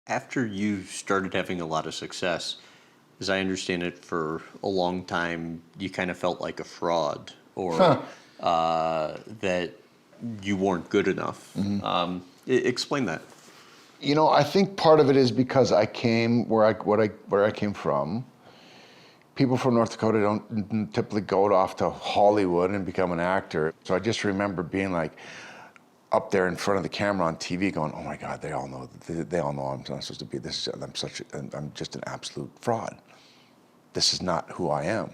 After you started having a lot of success, as I understand it, for a long time, you kind of felt like a fraud or that you weren't good enough. Explain that. You know, I think part of it is because I came where I came from. People from North Dakota don't typically go off to Hollywood and become an actor. So I just remember being like up there in front of the camera on TV, going, "Oh my God, they all know I'm not supposed to be. I'm just an absolute fraud. This is not who I am."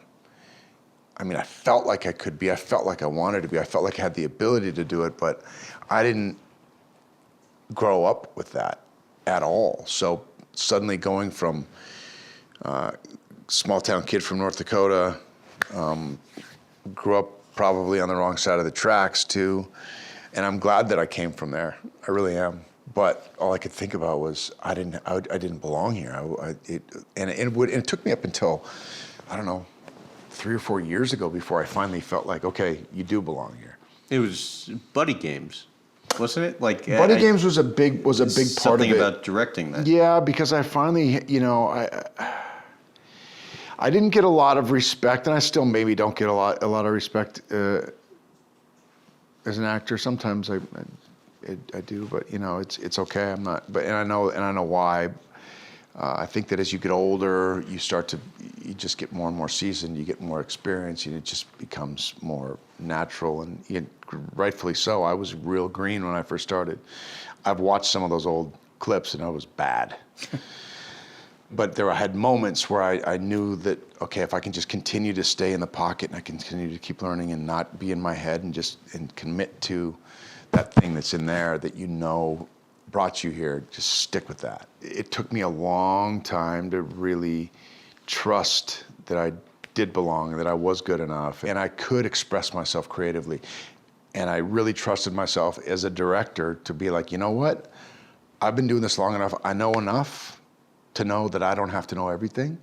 I mean, I felt like I could be. I felt like I wanted to be. I felt like I had the ability to do it, but I didn't grow up with that at all. So suddenly going from small town kid from North Dakota, grew up probably on the wrong side of the tracks too, and I'm glad that I came from there. I really am. But all I could think about was I didn't belong here. It took me up until, I don't know, 3 or 4 years ago before I finally felt like, okay, you do belong here. It was buddy games, wasn't it? Like Buddy games was a big part of it. Something about directing that. Yeah, because I finally, I didn't get a lot of respect, and I still maybe don't get a lot of respect as an actor. Sometimes I do, but it's okay. I'm not, but and I know why. I think that as you get older, you just get more and more seasoned. You get more experience, and it just becomes more natural. And rightfully so. I was real green when I first started. I've watched some of those old clips, and I was bad. But I had moments where I knew that, okay, if I can just continue to stay in the pocket and I continue to keep learning and not be in my head and commit to that thing that's in there that brought you here, just stick with that. It took me a long time to really trust that I did belong, that I was good enough, and I could express myself creatively. And I really trusted myself as a director to be like, you know what? I've been doing this long enough. I know enough to know that I don't have to know everything.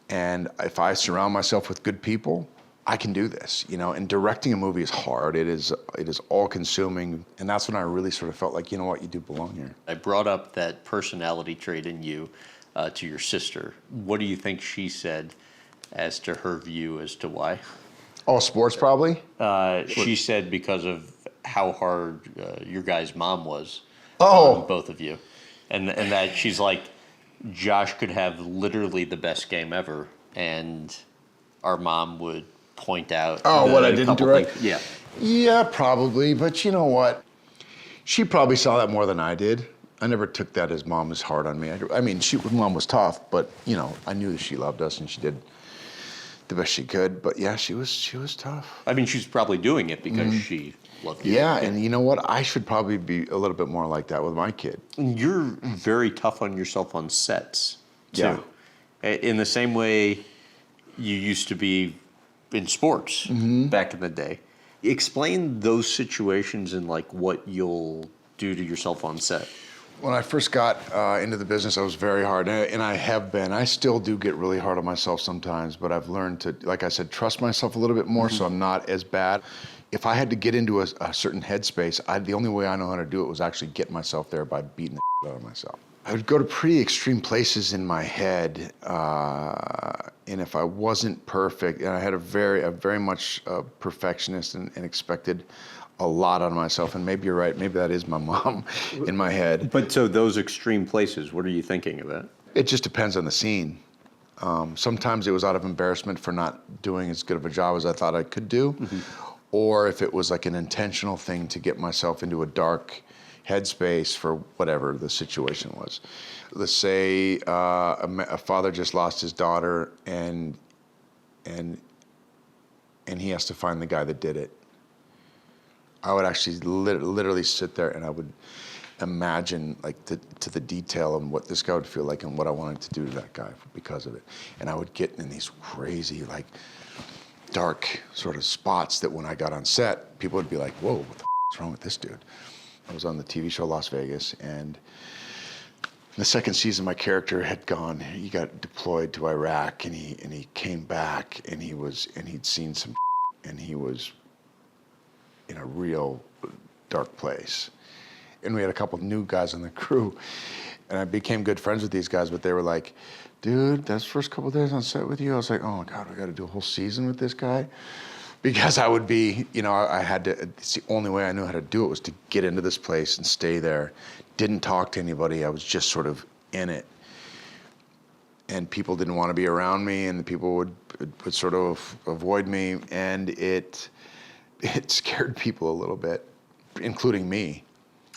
And if I surround myself with good people, I can do this, and directing a movie is hard. It is all consuming. And that's when I really sort of felt like, you know what, you do belong here. I brought up that personality trait in you to your sister. What do you think she said as to her view as to why? Oh, sports probably? She said because of how hard your guys' mom was on both of you. And that she's like, Josh could have literally the best game ever, and our mom would point out. What I didn't direct? Things. Yeah. Yeah, probably. But you know what? She probably saw that more than I did. I never took that as mom was hard on me. I mean, mom was tough, but I knew that she loved us and she did the best she could. But yeah, she was tough. I mean, she's probably doing it because she loved you. Yeah, and you know what? I should probably be a little bit more like that with my kid. You're very tough on yourself on sets, too. Yeah. In the same way you used to be in sports back in the day. Explain those situations and like what you'll do to yourself on set. When I first got into the business, I was very hard, and I have been. I still do get really hard on myself sometimes, but I've learned to, like I said, trust myself a little bit more so I'm not as bad. If I had to get into a certain headspace, the only way I know how to do it was actually get myself there by beating the out of myself. I would go to pretty extreme places in my head, and if I wasn't perfect, and I had a very much perfectionist and expected a lot out of myself, and maybe you're right, maybe that is my mom in my head. But so those extreme places, what are you thinking about? It just depends on the scene. Sometimes it was out of embarrassment for not doing as good of a job as I thought I could do, or if it was like an intentional thing to get myself into a dark headspace for whatever the situation was. Let's say a father just lost his daughter, and he has to find the guy that did it. I would actually literally sit there and I would imagine like to the detail of what this guy would feel like and what I wanted to do to that guy because of it. And I would get in these crazy, like, dark sort of spots that when I got on set, people would be like, whoa, what the is wrong with this dude? I was on the TV show Las Vegas, and the second season my character had he got deployed to Iraq, and he came back, and he'd seen some and he was in a real dark place. And we had a couple of new guys on the crew, and I became good friends with these guys, but they were like, dude, those first couple of days on set with you, I was like, oh my God, we got to do a whole season with this guy. Because I would be, I had to, it's the only way I knew how to do it was to get into this place and stay there. Didn't talk to anybody. I was just sort of in it. And people didn't want to be around me, and the people would sort of avoid me. And it scared people a little bit, including me.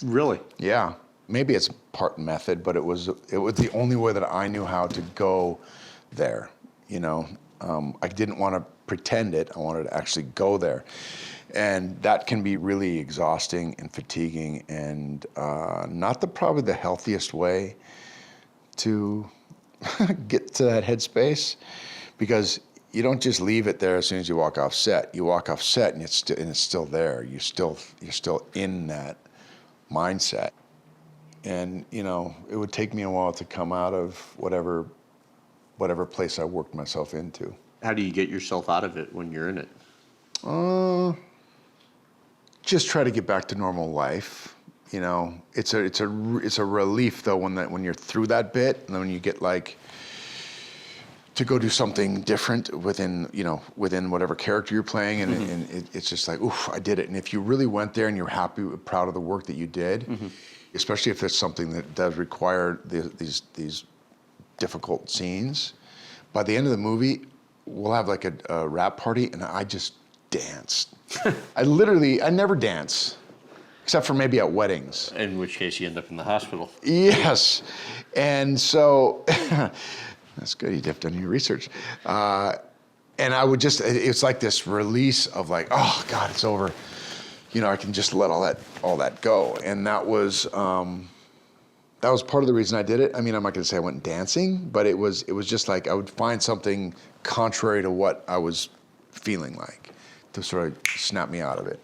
Really? Yeah. Maybe it's part method, but it was the only way that I knew how to go there. I didn't want to pretend it. I wanted to actually go there. And that can be really exhausting and fatiguing, and not probably the healthiest way to get to that headspace, because you don't just leave it there as soon as you walk off set. You walk off set and it's still there. You're still in that mindset. And it would take me a while to come out of whatever place I worked myself into. How do you get yourself out of it when you're in it? Just try to get back to normal life. It's a relief though when you're through that bit, and then when you get to go do something different within whatever character you're playing, and it's just like, oof, I did it. And if you really went there and you're happy, proud of the work that you did, especially if there's something that does require these difficult scenes, by the end of the movie, we'll have a rap party, and I just danced. I never dance, except for maybe at weddings. In which case you end up in the hospital. Yes. And so, that's good, you done your research. And I would it's like this release of oh God, it's over. I can just let all that go. And that was part of the reason I did it. I mean, I'm not gonna say I went dancing, but it was just I would find something contrary to what I was feeling like to sort of snap me out of it.